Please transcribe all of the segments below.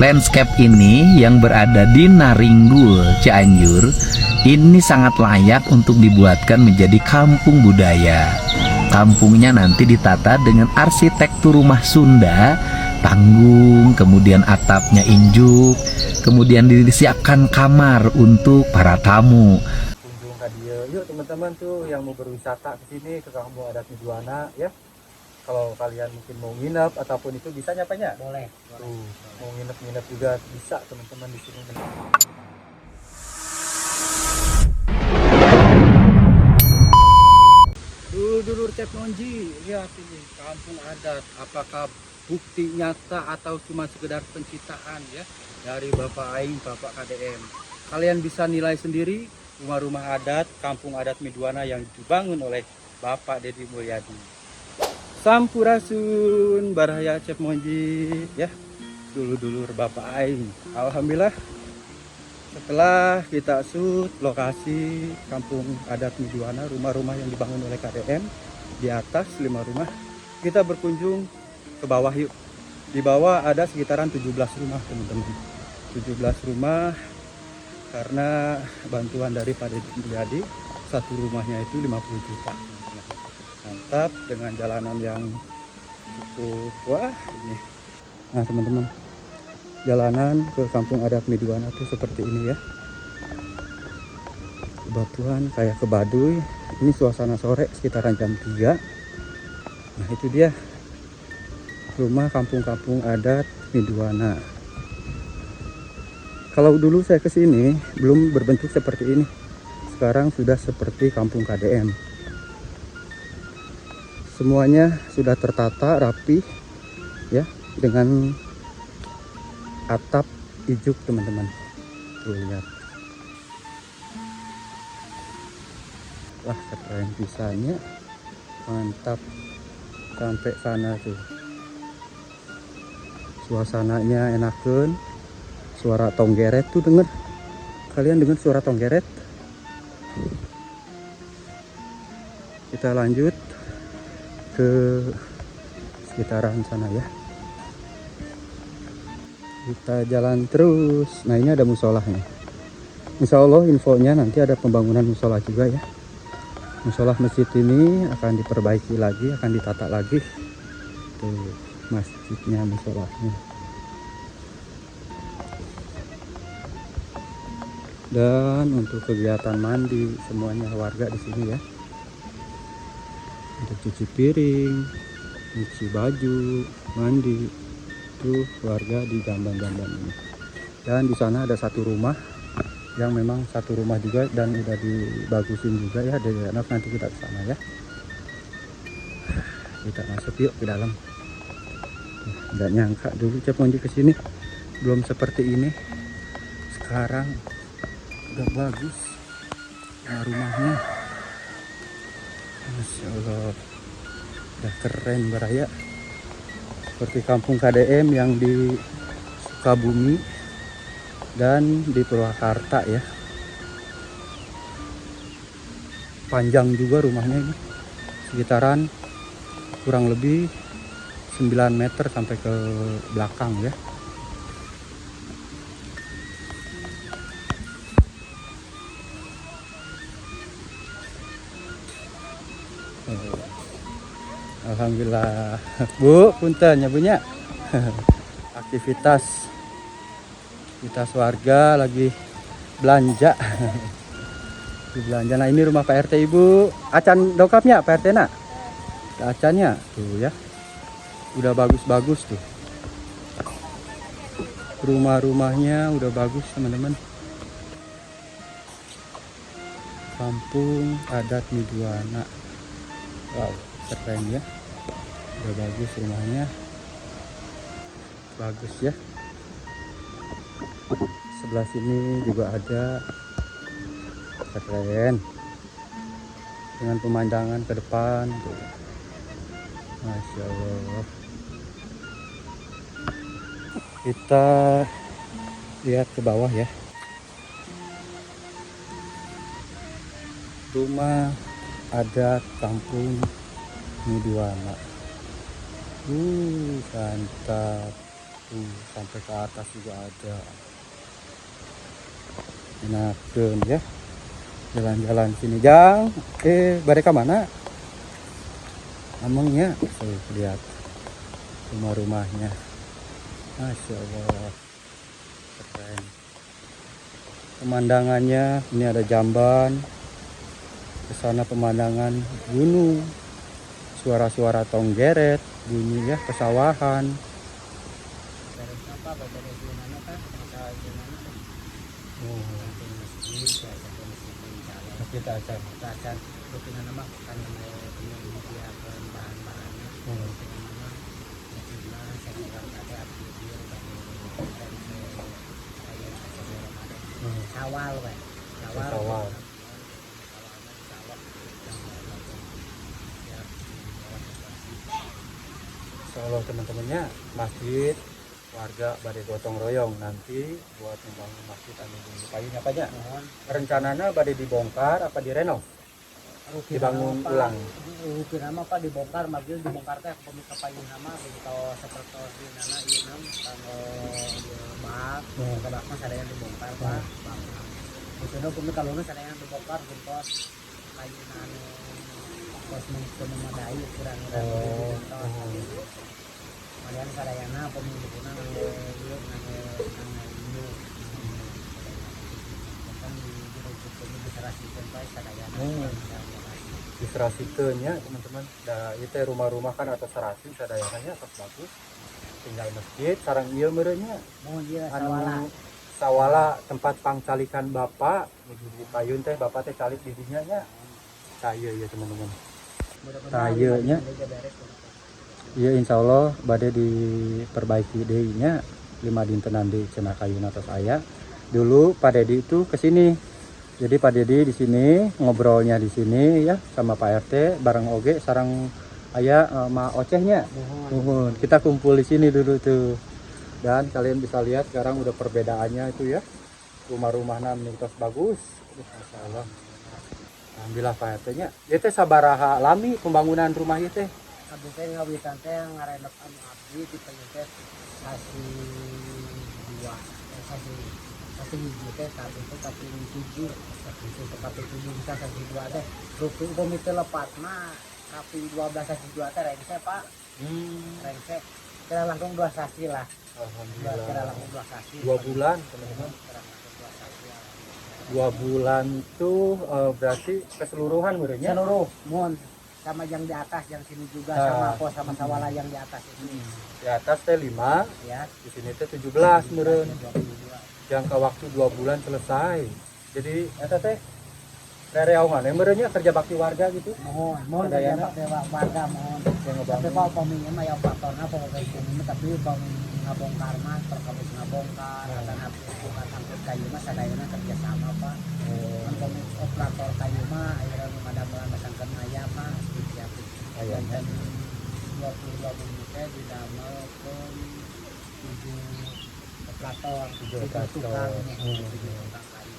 Landscape ini yang berada di Naringgul, Cianjur, ini sangat layak untuk dibuatkan menjadi kampung budaya. Kampungnya nanti ditata dengan arsitektur rumah Sunda, panggung, kemudian atapnya injuk, kemudian disiapkan kamar untuk para tamu. Kunjung ke dia. Yuk teman-teman tuh yang mau berwisata ke sini ke Kampung Adat Midwana ya. Kalau kalian mungkin mau nginep ataupun itu bisa nyapanya? Boleh. Tuh, mau nginep-nginep juga bisa teman-teman di sini. Dulur-dulur Cep Monji, lihat ini kampung adat. Apakah bukti nyata atau cuma sekedar pencitraan ya dari Bapak Aing, Bapak KDM. Kalian bisa nilai sendiri rumah-rumah adat, kampung adat Midwana yang dibangun oleh Bapak Deddy Mulyadi. Sampurasun Barahaya Cep Monji ya, dulur-dulur Bapak Aing. Alhamdulillah setelah kita shoot lokasi kampung adat Midwana, rumah-rumah yang dibangun oleh KDM di atas 5 rumah, kita berkunjung ke bawah yuk. Di bawah ada sekitaran 17 rumah teman-teman, 17 rumah karena bantuan dari Pak Deddy Mulyadi. Satu rumahnya itu 50 juta. Mantap, dengan jalanan yang cukup wah ini. Nah teman-teman, jalanan ke kampung adat Midwana tuh seperti ini ya, batuan kayak ke Baduy. Ini suasana sore sekitaran jam 3. Nah itu dia rumah kampung-kampung adat Midwana. Kalau dulu saya kesini belum berbentuk seperti ini, sekarang sudah seperti kampung KDM. Semuanya sudah tertata rapi ya, dengan atap ijuk teman-teman. Tuh lihat. Wah keren pisannya, mantap. Sampai sana tuh suasananya enakeun. Suara tonggeret tuh denger, kalian dengar suara tonggeret? Kita lanjut ke sekitaran sana ya, kita jalan terus. Nah ini ada musolahnya. Insya Allah infonya nanti ada pembangunan musola juga ya. Musola masjid ini akan diperbaiki lagi, akan ditata lagi. Tuh masjidnya, musolahnya. Dan untuk kegiatan mandi semuanya warga di sini ya. Untuk cuci piring, cuci baju, mandi, itu warga di jamban-jamban ini. Dan di sana ada satu rumah yang memang satu rumah juga dan udah dibagusin juga ya. Dari anak nanti kita ke sana ya. Kita masuk yuk ke dalam. Nggak nyangka dulu Cep Monji kesini belum seperti ini. Sekarang udah bagus nah, rumahnya. Masya Allah, udah keren Baraya, seperti kampung KDM yang di Sukabumi dan di Purwakarta ya. Panjang juga rumahnya ini, sekitaran kurang lebih 9 meter sampai ke belakang ya. Alhamdulillah. Bu, punten ya bunya. Aktivitas warga lagi belanja. Belanja. Nah ini rumah Pak RT Ibu. Acan dokapnya Pak RT nak. Acannya tuh ya. Udah bagus-bagus tuh. Rumah-rumahnya udah bagus teman-teman. Kampung adat Midwana. Wow, keren ya. Udah bagus rumahnya. Bagus ya. Sebelah sini juga ada, keren. Dengan pemandangan ke depan tuh. Masya Allah. Kita lihat ke bawah ya. Rumah adat kampung Midwana. Mantap. tuh sampai ke atas juga ada. Enakeun ya jalan-jalan sini Jang. Bade ka mana emangnya? Tuh lihat rumah-rumahnya, Masya Allah, keren. Pemandangannya ini ada jamban, ke sana pemandangan gunung, suara-suara tonggeret bunyi ya, pesawahan. Kita acan Sawal, Pak. Sawal. Insyaallah teman-temannya masjid warga bade gotong royong nanti buat membangun masjid anu di payun apa aja. Rencananya bade dibongkar apa direnov? Dibangun ulang. Rukin nama Pak dibongkar, mabil dibongkar teh pemika payun nama begitu seperti di nana ieu nam kanggo bak, kabak mah sadaya dibongkar Pak. Itu pemika lunas sadaya dibongkar gentos payun anu pos memadai kurang kemudian sadayana pemilikan ieu kan diserasikan Pak sadayana. Diserasikeunnya teman-teman. Da ieu teh rumah-rumah kan atau serasi sadayananya pas bagus. Tinggal masjid sareng ieu meureun nya. Mohon ieu Anu sawala tempat pangcalikan Bapak di payun teh Bapak teh calik di dinya nya. Tah ieu ya teman-teman. Tah ieu nya. Iya insyaallah bade diperbaiki deui nya 5 dintenan di cenah kayun atas aya. Dulu Pak Dedi itu ke sini. Jadi Pak Dedi di sini ngobrolnya di sini ya sama Pak RT bareng oge sareng aya Ma Ocehnya. Nuhun. Kita kumpul di sini dulu tuh. Dan kalian bisa lihat sekarang udah perbedaannya itu ya. Rumah-rumahna meningkat bagus. Masyaallah. Alhamdulillah Pak RT-nya. Ieu teh sabaraha lami pembangunan rumah ieu teh? Abdi teh ngawitan teh ngarenep anu abdi di teh sasi 2 sasi hiji teh saat itu tapi 7 itu tapi 7 bisa sasi 2 teh rukun komite lepat mah tapi 12 sasi 2 teh rengse Pak. Rengse kira langsung 2 sasi lah. Alhamdulillah. Kira langsung 2 sasi. 2 bulan teman-teman. 2 bulan tuh berarti keseluruhan meureunnya. Seluruh mohon sama yang di atas yang sini juga sama pos sama sawala yang di atas ini. Di atas teh 5, Ya. di sini teh 17 meureun. 22. Jangka waktu 2 bulan selesai. Jadi eta teh rereaungan meureunnya kerja bakti warga gitu. Mohon Sadayana. kerja warga mohon. Yang Tapi ngebangun. kalau peminya mah yang faktornya pokoknya ini tapi kalau ngabongkar mah terkabut ngabongkar karena bukan angkut kayu mah sadayana kerja sama Pak. Kan komit operator kayu mah akhirnya madam masangkan aya mah siap. Aya nya. Dan 22 menit di damel ke 7 operator 7 tukang operator. 7 tukang kayu.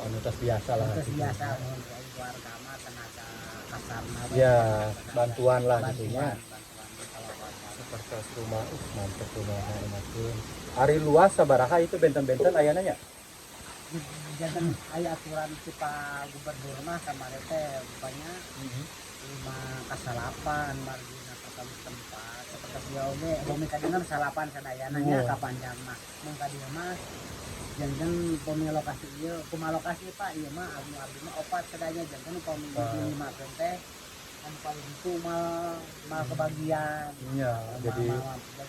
Anu tes biasa lah. Terus biasa mohon warga mah tenaga kasarna. Ya, bantuan lah gitu nya. Bantuan kalau warga. Seperti rumah mantep rumahnya enakeun. Ari luas sabaraha itu benten-benten ayana nya? Jangan aya aturan si Pak Gubernur mah sama teh rupanya 5 ke 8 margina perkali tempat seperti dia oge bumi kadina salapan sadayana nya kapanjang mah mun ka dieu mah jangan pemi lokasi ieu kumaha lokasi Pak ieu mah abdi mah opat sadayana jangan pemi di 5 teh kan paling itu mah kebagian. Iya, jadi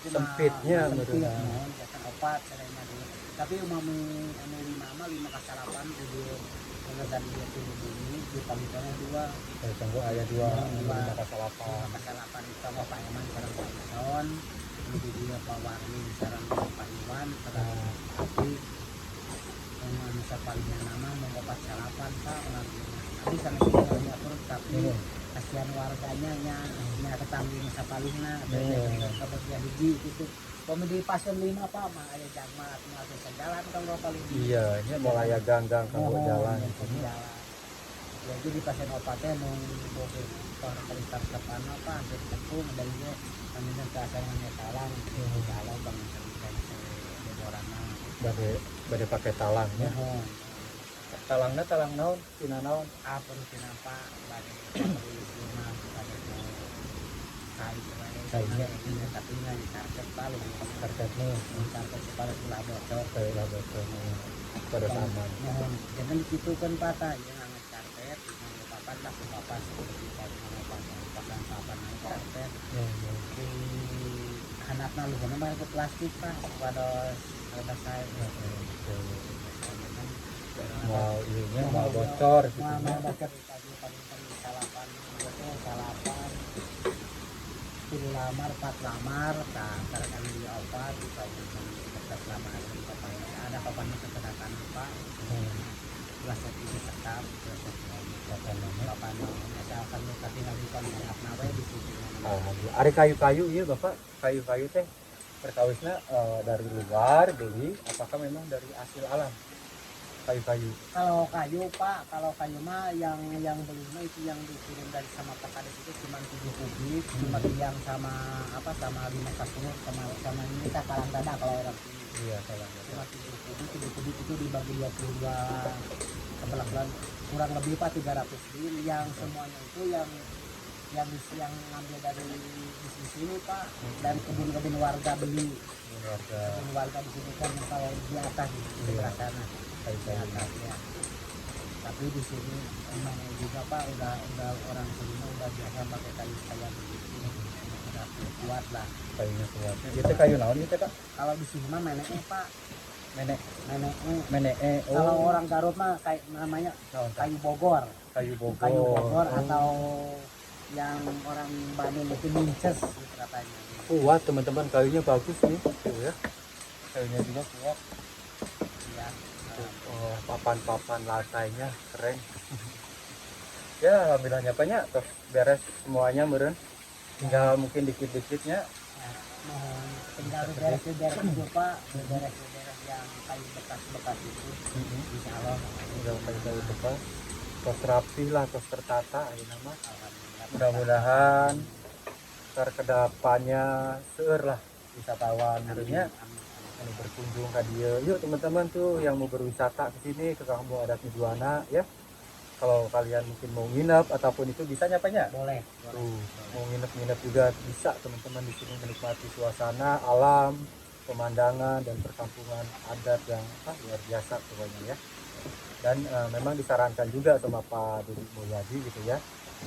sempitnya sempit mohon jangan opat sadayana dulu. Tapi umami anu 5 mah 5 ke 8 kudu dengan dia turun bumi di pamitannya 2. Tunggu aya 2 5 ka 8. 5 ke 8 itu sama Pak Iman sareng Pak Iman. Jadi dia Pak Warni sareng Pak Iwan sareng tapi yang bisa palingnya nama mau 4 ke 8 Pak nanti sana sini atur tapi kasihan warganya nya ketanggi masa palingna kemudian hiji gitu. Kami di Pasien 5 Pak mah aya jamat masuk ke jalan kalau paling Iya, nya mau aya ganggang kanggo jalan. Jalan. jadi di pasien obatnya nung bobe orang kalitar depan apa hampir tepung dan dia kemudian ke asalnya talang kalau bangun dan beborana bade pakai talang ya. mohon Talangna talang naon, tina naon. apa rutin apa bagi rumah bagi Kainnya. ini tapi nggak di karpet paling Karpetnya di karpet kepala pula bocor kayak bocor pada aman. mohon jangan gitu kan patah ya nggak karpet nggak papan lah ke papan seperti tadi nggak papan papan naik karpet Ya. di anaknya lu mana ke plastik pak pada ada saya Mau ininya mau bocor gitu. mau baca tadi paling salapan bocor salapan tiga lamar 4 lamar tak terkan di obat kalau kertas lamar ada papan kesehatan pak rasa itu tetap papan asalkan lu tapi nggak bisa mengelak nawe di situ Alhamdulillah. Ada kayu-kayu iya Bapak, kayu-kayu teh perkawisnya dari luar beli, apakah memang dari hasil alam? Kayu-kayu. kalau kayu pak kalau kayu mah yang beli mah itu yang dikirim dari sama Pak Kades itu cuma 7 kubik cuma yang sama apa sama 5 kasur sama ini takaran dada kalau orang sini Iya, salah. cuma 7 kubik itu dibagi 22 kebelah kurang lebih pak 300 bin yang semuanya itu yang ngambil dari di sini pak dan kebun warga beli Keluarga kebun warga di sini kan kalau di atas di sebelah sana di kayu-kayu. atas ya tapi di sini emang juga pak udah orang sini udah biasa pakai kayu kayak begitu udah kuat lah Kayunya kuat. Itu kayu naon itu Kak? kalau di sini mah meneknya pak Menek, meneknya menek. kalau orang Garut mah kayak namanya naon Kak? kayu Bogor Kayu Bogor. kayu Bogor atau yang orang Bandung itu minces gitu katanya Kuat teman-teman, kayunya bagus nih, tuh ya. Kayunya juga kuat. ya Oh, papan-papan lantainya keren. Ya, alhamdulillahnya banyak terus beres semuanya meren. Tinggal mungkin dikit-dikitnya. mohon tinggal beres itu pak beres yang kayu bekas itu insya Allah Tinggal kayu-kayu bekas. Terus rapi lah, terus tertata, ini nama. alhamdulillah Mudah-mudahan ntar kedepannya seueur lah wisatawan merenya anu berkunjung ke dia. Yuk teman-teman tuh yang mau berwisata ke sini ke Kampung Adat Mijuana ya. Kalau kalian mungkin mau nginep ataupun itu bisa nyapanya. boleh Tuh, mau nginep-nginep juga bisa teman-teman di sini menikmati suasana alam, pemandangan dan perkampungan adat yang luar biasa pokoknya ya. Dan memang disarankan juga sama Pak Deddy Mulyadi gitu ya,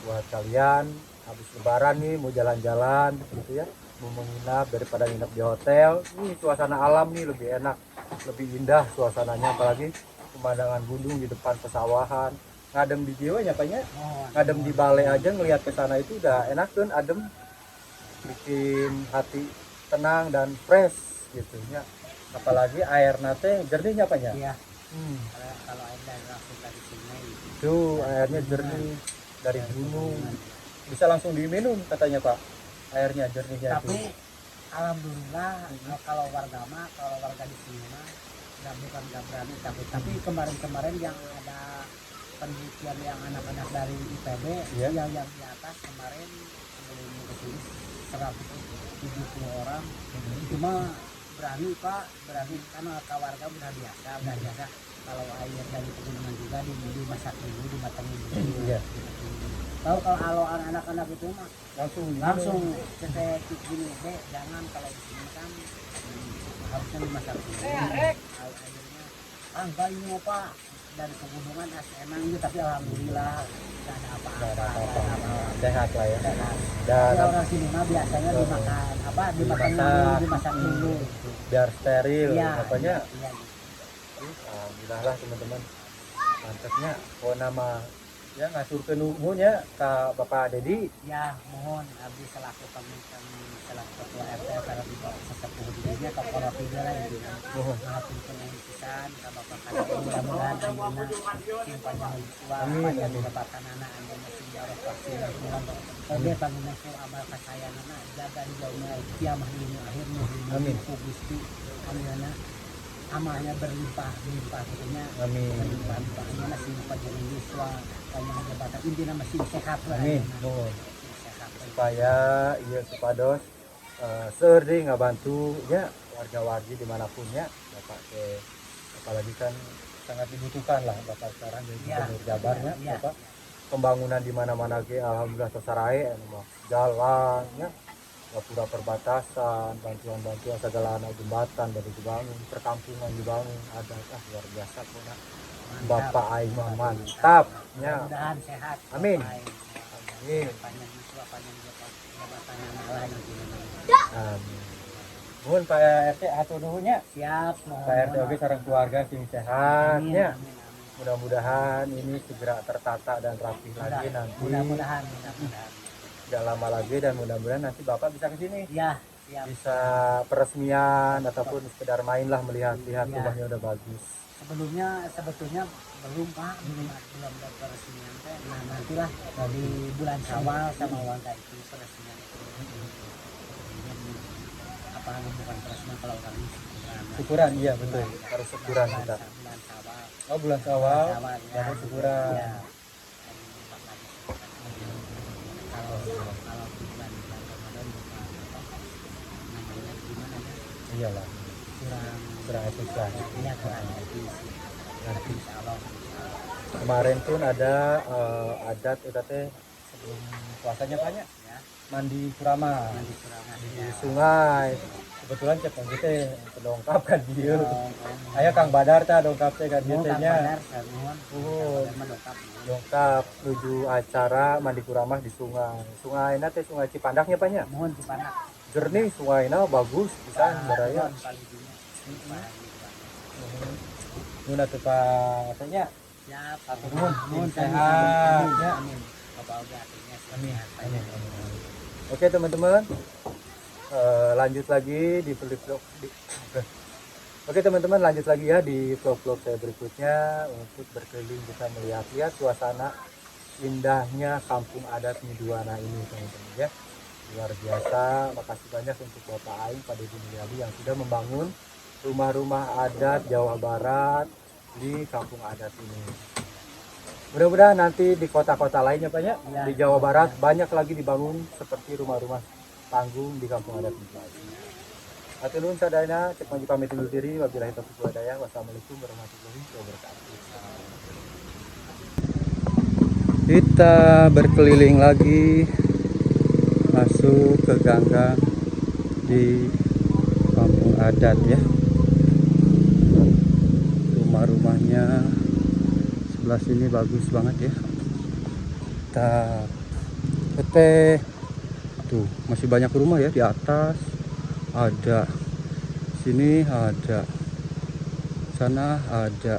buat kalian habis lebaran nih mau jalan-jalan gitu ya, mau menginap daripada nginep di hotel, nih suasana alam nih lebih enak, lebih indah suasananya, apalagi pemandangan gunung di depan pesawahan, ngadem di jiwanya apanya, mohon ngadem di balai aja ngelihat ke sana itu udah enak kan, adem, bikin hati tenang dan fresh gitu ya. Apalagi air nate jernihnya apanya? iya kalau air dari langsung dari sungai Tuh airnya jernih dari gunung, bisa langsung diminum katanya Pak, airnya jernihnya tapi itu. alhamdulillah kalau warga di sini mah nggak berani tapi kemarin yang ada penelitian yang anak-anak dari IPB Iya. yang di atas kemarin sebelum ke sini 170 orang itu mah berani pak karena warga udah biasa kalau air dari pegunungan juga dimasak dulu dimatangin dulu Iya. tahu kalau anak-anak itu mah langsung diminum. cetek gini deh jangan kalau di sini kan harusnya dimasak dulu airnya enggak ini pak dari pegunungan emang itu tapi alhamdulillah nggak ada Nggak ada apa-apa apa-apa, sehat lah ya. Sehat. Dan Tapi orang sini mah biasanya dimakan dimasak dulu biar steril, iya makanya iya. alhamdulillah lah teman-teman, mantapnya. Oh nama ya ngasurkeun nuhunnya ka Bapak Dedi. Ya mohon abdi selaku pemimpin selaku ketua RT kalau di sesepuh dirinya ke para tiga lah yang Mohon. mengaturkan yang pisan ke Bapak Kades mudah-mudahan ayeuna simpanya uang Amin, panjang amin. jabatan anak anu masih jarak vaksin oge pangunaku amal kasayanana jaga di jauhnya kiamah dunia akhir nuhun Amin. ku Gusti ayeuna amalnya berlimpah gitunya. Amin. Berlimpah-limpahnya masih panjang yuswa, panjang jabatan, intinya masih sehat lah. Amin. ya. Nuhun. Sehat. Supaya iya supados sering ngabantu ya warga-wargi dimanapun ya Bapak ke, apalagi kan sangat dibutuhkan lah Bapak sekarang jadi Ya, Gubernur Jabar ya ya. Bapak. Pembangunan di mana-mana ge alhamdulillah tersarae jalan ya, gapura perbatasan, bantuan-bantuan segala anak jembatan dari dibangun, perkampungan dibangun, ada luar biasa puna. Bapak Aing mah mantap ya. Mudah-mudahan sehat. Amin. Bapak. Amin. Panjang yuswa, panjang jabatan yang lain. Amin. Nuhun Pak RT atur nuhunnya. Siap. Pak RT oge sareng keluarga sing sehat Amin, ya. amin, amin. Mudah-mudahan ini segera tertata dan rapi lagi nanti. Mudah-mudahan. Gak lama lagi dan mudah-mudahan nanti Bapak bisa ke sini. Ya, siap. Bisa peresmian ataupun sekedar main lah melihat-lihat Ya. rumahnya udah bagus. Sebetulnya belum Pak, belum ada peresmian teh. Nah nantilah di bulan Syawal sama warga itu peresmian itu. Apa bukan peresmian kalau kami Syukuran iya betul. Harus syukuran kita. Bulan Syawal. Oh bulan Syawal. Syawal, ya. Baru syukuran. Ya. Kalau bulan Ramadan bukan namanya gimana ya? Iyalah. Kurang efisien. Iya kurang efisien. Nanti Insya Allah. kemarin pun ada adat itu teh sebelum puasanya banyak Ya. mandi kurama Yang dikurangan di ya. sungai. Kebetulan cek kita dongkap kan dia. Ayo Kang Badar teh dongkap teh kan dia nya. Dongkap menuju acara mandi kuramah di sungai. Sungai teh Sungai Cipandaknya banyak. Mohon dipanak. Jernih sungainya bagus bisa baraya. Nun atuh Pak tanya. Siap. Atur nuhun, Nuhun sehat ya. Amin. Bapak udah artinya Amin. sehat. Amin. Oke teman-teman, lanjut lagi di vlog. Oke teman-teman, lanjut lagi ya di vlog-vlog saya berikutnya untuk berkeliling bisa melihat-lihat suasana indahnya kampung adat Miduana ini teman-teman ya. Luar biasa, makasih banyak untuk Bapak Aing Pak Deddy Mulyadi yang sudah membangun rumah-rumah adat Jawa Barat di kampung adat ini. Mudah-mudahan nanti di kota-kota lainnya banyak Ya. di Jawa Barat banyak lagi dibangun seperti rumah-rumah panggung di kampung adat ini. Atur nuhun sadayana, cek maju pamit undur diri. Wabillahi taufiq wal hidayah. Wassalamualaikum warahmatullahi wabarakatuh. Kita berkeliling lagi masuk ke ganggang di kampung adat ya. Rumah-rumahnya sebelah sini bagus banget ya. Kita tuh masih banyak rumah ya di atas. Ada sini, ada sana, ada.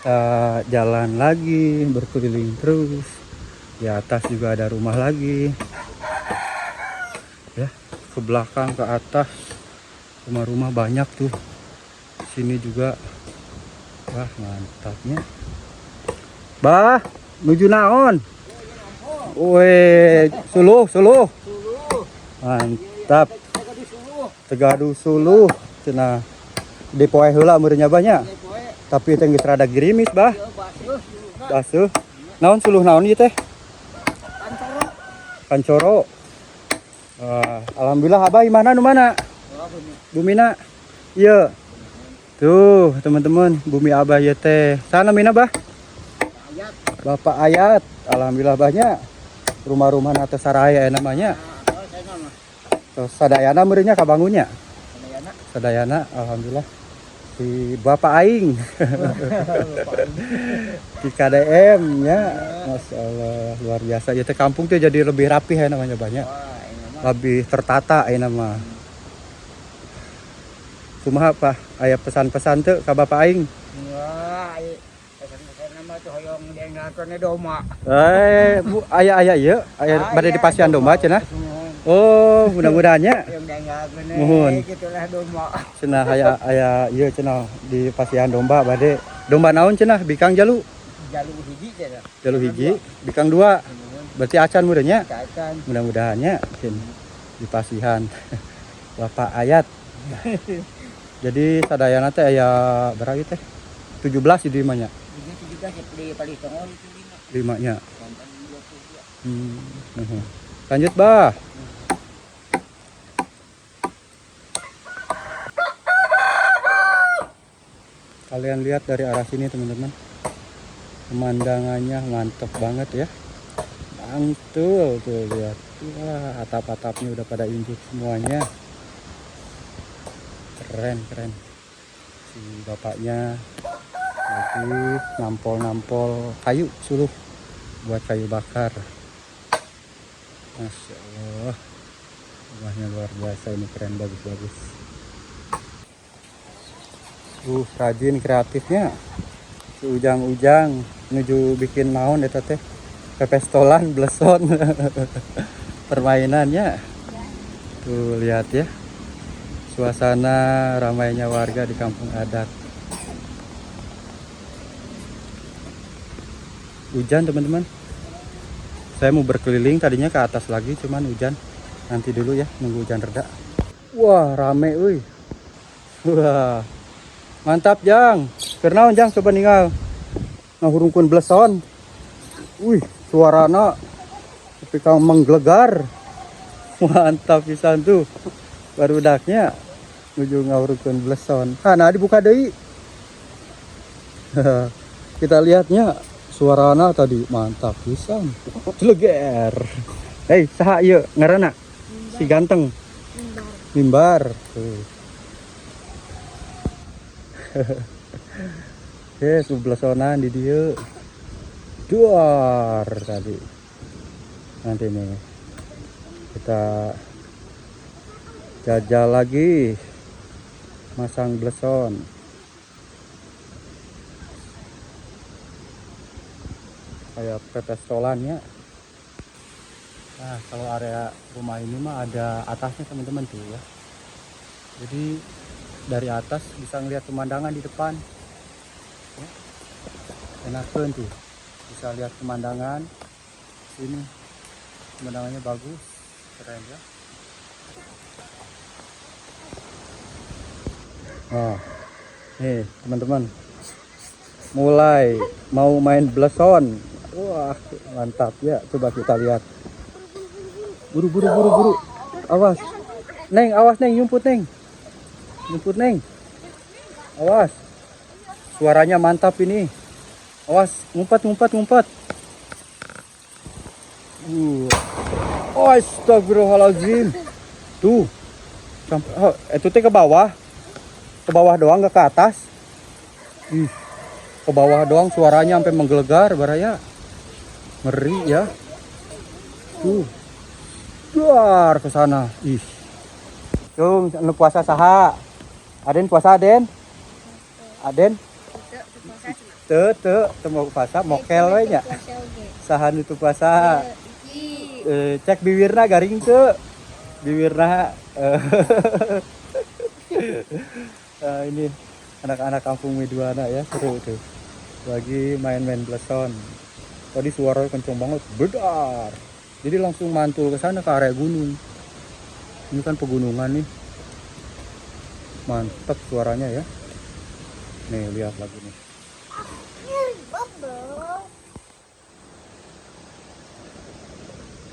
Kita jalan lagi, berkeliling terus. Di atas juga ada rumah lagi. Ya, ke belakang, ke atas rumah-rumah banyak tuh. Sini juga. Wah, mantapnya. Bah, nuju naon? Weh, suluh. Mantap. Tegaduh suluh. Cenah depoe heula meureunnya banyak. Tapi teh geus rada gerimis, Bah. Basuh. Naon suluh naon ieu teh? Kancoro. Wah, alhamdulillah Abah mana nu mana? Bumina. Iya. Tuh, teman-teman, bumi Abah ieu teh. Sana mina, Bah? Bapak Ayat. Alhamdulillah banyak. Rumah-rumah na teh saraya namanya. Terus sadayana meureunnya kabangunnya. Sadayana alhamdulillah. si Bapak Aing di KDM ya. Masya Allah luar biasa ya, kampung tuh jadi lebih rapi ya namanya, banyak Wah, ini mah lebih tertata ya nama. Kumaha apa aya pesan-pesan tuh ke Bapak Aing? wah, pesan-pesan nama tuh hoyong dienggalkeun domba. Bu aya ieu aya bade di pasian domba cenah. Oh, mudah-mudahannya Yang dienggalkeun Muhun. gitulah domba. cenah aya ieu cenah di pasian domba bade. Domba naon cenah? Bikang jalu. Jalur hiji cenah. Jalu hiji, bikang dua. Berarti acan mudanya. Cacan. Mudah-mudahannya cin di pasihan. Bapak Ayat. Jadi sadayana teh aya berapa teh? 17 di imanya. Begitu juga di Palisongon itu 5 nya. Konten 22. Lanjut, Bah. Kalian lihat dari arah sini, teman-teman. Pemandangannya mantap banget ya. Mantul tuh, lihat. Wah, atap-atapnya udah pada injek semuanya. Keren. Si bapaknya lagi nampol-nampol kayu suluh buat kayu bakar. Masya Allah, rumahnya luar biasa ini, keren, bagus. Rajin kreatifnya si Ujang menuju bikin naon eta teh, pepestolan bleson. Permainannya tuh, lihat ya suasana ramainya warga di kampung adat. Hujan, teman-teman. Saya mau berkeliling, tadinya ke atas lagi, cuman hujan. Nanti dulu ya, nunggu hujan reda. Wah, rame euy. Wah. Mantap, Jang. Kenaon, Jang, coba ninggal. Ngahurungkeun bleson. Wih, suarana tapi kang menggelegar. Mantap pisan tuh. Barudaknya nuju ngahurungkeun bleson. Nah, dibuka deui. Kita lihatnya suarana tadi mantap pisan. Jeleger. Hei, saha ieu ngaranna? Si ganteng. Mimbar. Tuh. Sublesonan di dia. Duar tadi. Nanti nih kita jajal lagi masang bleson. Kayak pepestolannya. Nah, kalau area rumah ini mah ada atasnya, teman-teman tuh ya. Jadi dari atas bisa ngeliat pemandangan di depan ya. Enakeun tuh, bisa lihat pemandangan sini, pemandangannya bagus, keren ya. Nah, nih teman-teman, mulai mau main bleson. Wah, mantap ya, coba kita lihat. Buru, awas Neng, nyumput Neng. Awas. Suaranya mantap ini. Awas, ngumpet. Astagfirullahaladzim. Tuh. Sampai itu teh ke bawah. Ke bawah doang, gak ke atas. Ke bawah doang suaranya sampai menggelegar baraya. Ngeri ya. Tuh. Duar ke sana. Cung, anu puasa saha? Aden puasa, Aden? Teu mau puasa, mokel we nya. Saha nu teu puasa? Cek bibirna garing teu? Bibirna nah, ini anak-anak kampung Miduana ya, seru tuh. Lagi main-main bleson. Tadi suaranya kenceng banget, bedar. Jadi langsung mantul ke sana ke area gunung. Ini kan pegunungan nih. Mantap suaranya ya. Nih, lihat lagi nih.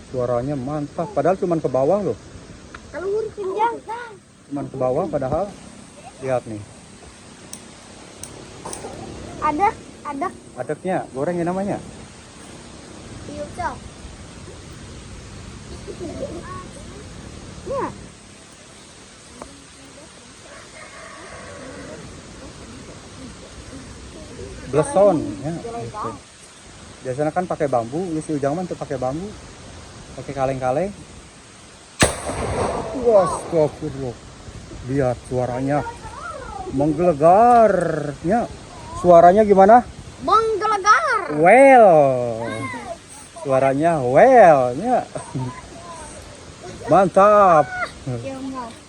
Suaranya mantap, padahal cuman ke bawah loh. Cuman ke bawah padahal. Lihat nih. Adeknya, goreng ya namanya. bleson ya. Gitu. Biasanya kan pakai bambu, ini si Ujang mah tuh pakai bambu, pakai kaleng-kaleng. Wah, astagfirullah. Lihat suaranya menggelegar ya. Suaranya gimana? Menggelegar. Well. Suaranya well ya. Mantap. Ya, mau.